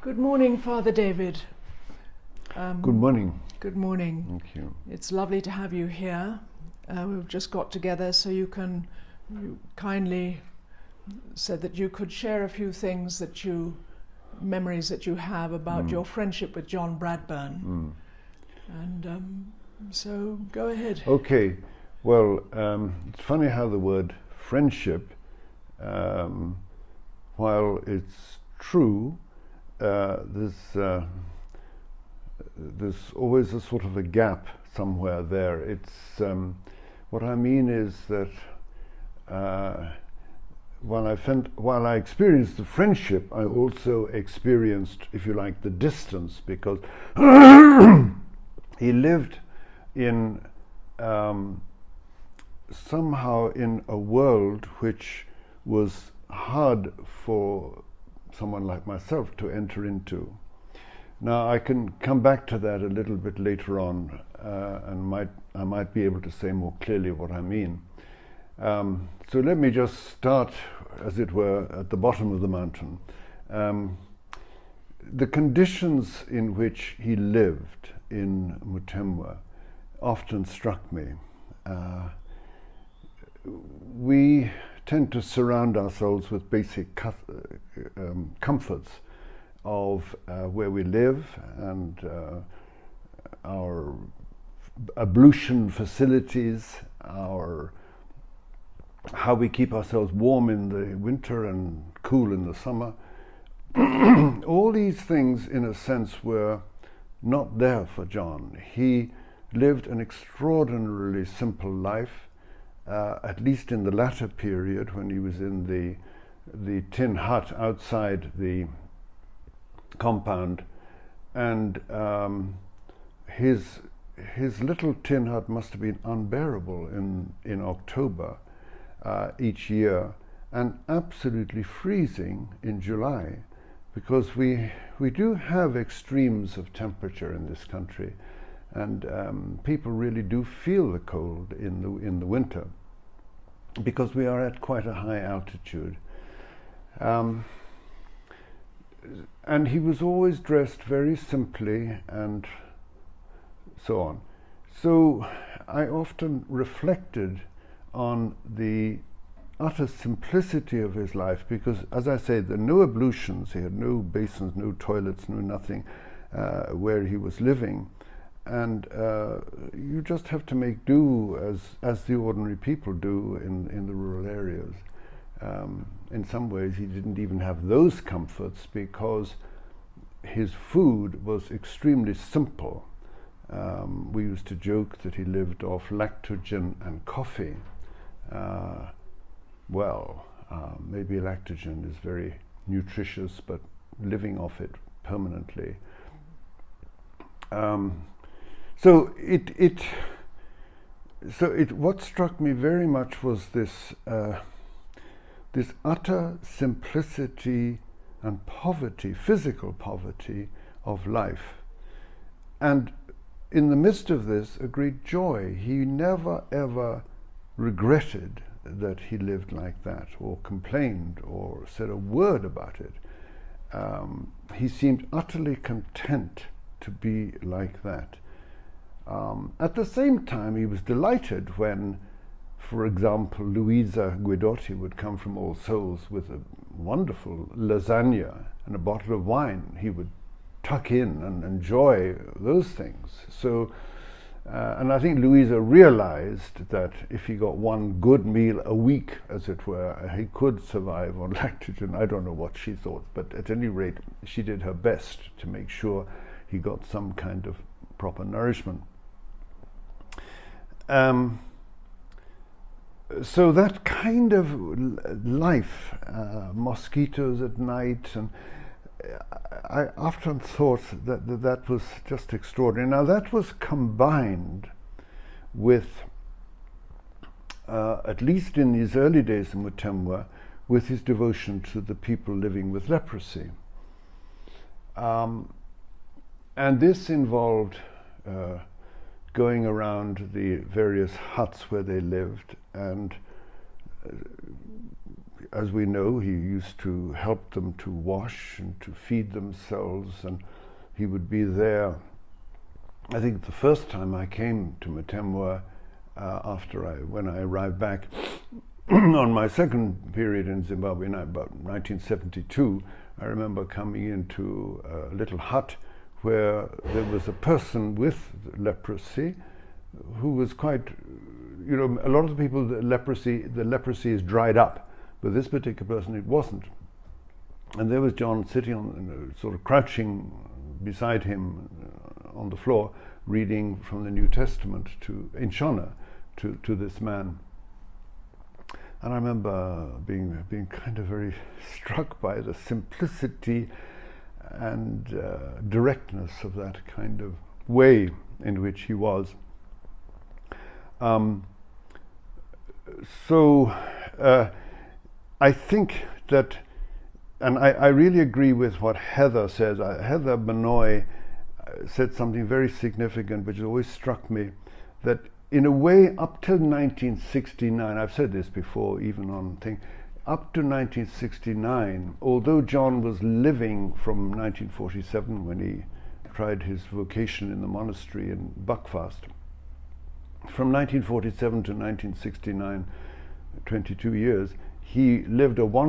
Good morning, Father David. Good morning. Good morning. Thank you. It's lovely to have you here. We've just got together so you kindly said that you could share a few things memories that you have about your friendship with John Bradburne. And so go ahead. Okay. Well, it's funny how the word friendship, while it's true, there's always a sort of a gap somewhere there. It's what I mean is that while I experienced the friendship, I also experienced, if you like, the distance, because he lived in somehow in a world which was hard for someone like myself to enter into. Now I can come back to that a little bit later on, and I might be able to say more clearly what I mean. So let me just start, as it were, at the bottom of the mountain. The conditions in which he lived in Mutemwa often struck me. We tend to surround ourselves with basic comforts of where we live and our ablution facilities, how we keep ourselves warm in the winter and cool in the summer. All these things, in a sense, were not there for John. He lived an extraordinarily simple life, at least in the latter period when he was in the tin hut outside the compound, and his little tin hut must have been unbearable in October each year, and absolutely freezing in July, because we do have extremes of temperature in this country, and people really do feel the cold in the winter, because we are at quite a high altitude. And he was always dressed very simply and so on. So I often reflected on the utter simplicity of his life, because, as I say, there were no ablutions. He had no basins, no toilets, no nothing where he was living. And you just have to make do as the ordinary people do in the rural areas. In some ways, he didn't even have those comforts, because his food was extremely simple. We used to joke that he lived off lactogen and coffee. Maybe lactogen is very nutritious, but living off it permanently. What struck me very much was this utter simplicity and poverty, physical poverty of life. And in the midst of this, a great joy. He never ever regretted that he lived like that, or complained, or said a word about it. He seemed utterly content to be like that. At the same time, he was delighted when, for example, Luisa Guidotti would come from All Souls with a wonderful lasagna and a bottle of wine. He would tuck in and enjoy those things. So, and I think Luisa realized that if he got one good meal a week, as it were, he could survive on lactogen. I don't know what she thought, but at any rate, she did her best to make sure he got some kind of proper nourishment. So that kind of life, mosquitoes at night, and I often thought that was just extraordinary. Now that was combined with, at least in his early days in Mutemwa, with his devotion to the people living with leprosy. And this involved going around the various huts where they lived, and as we know, he used to help them to wash and to feed themselves, and he would be there. I think the first time I came to Matemwa, when I arrived back on my second period in Zimbabwe, about 1972, I remember coming into a little hut where there was a person with leprosy who was quite, you know, a lot of the people, the leprosy is dried up, but this particular person, it wasn't. And there was John sitting on, sort of crouching beside him on the floor, reading from the New Testament in Shona to this man. And I remember being kind of very struck by the simplicity and directness of that kind of way in which he was. I think that, and I really agree with what Heather says. Heather Benoy said something very significant, which always struck me, that in a way, up till 1969, I've said this before, even on thing, up to 1969, although John was living from 1947 when he tried his vocation in the monastery in Buckfast, from 1947 to 1969, 22 years, he lived a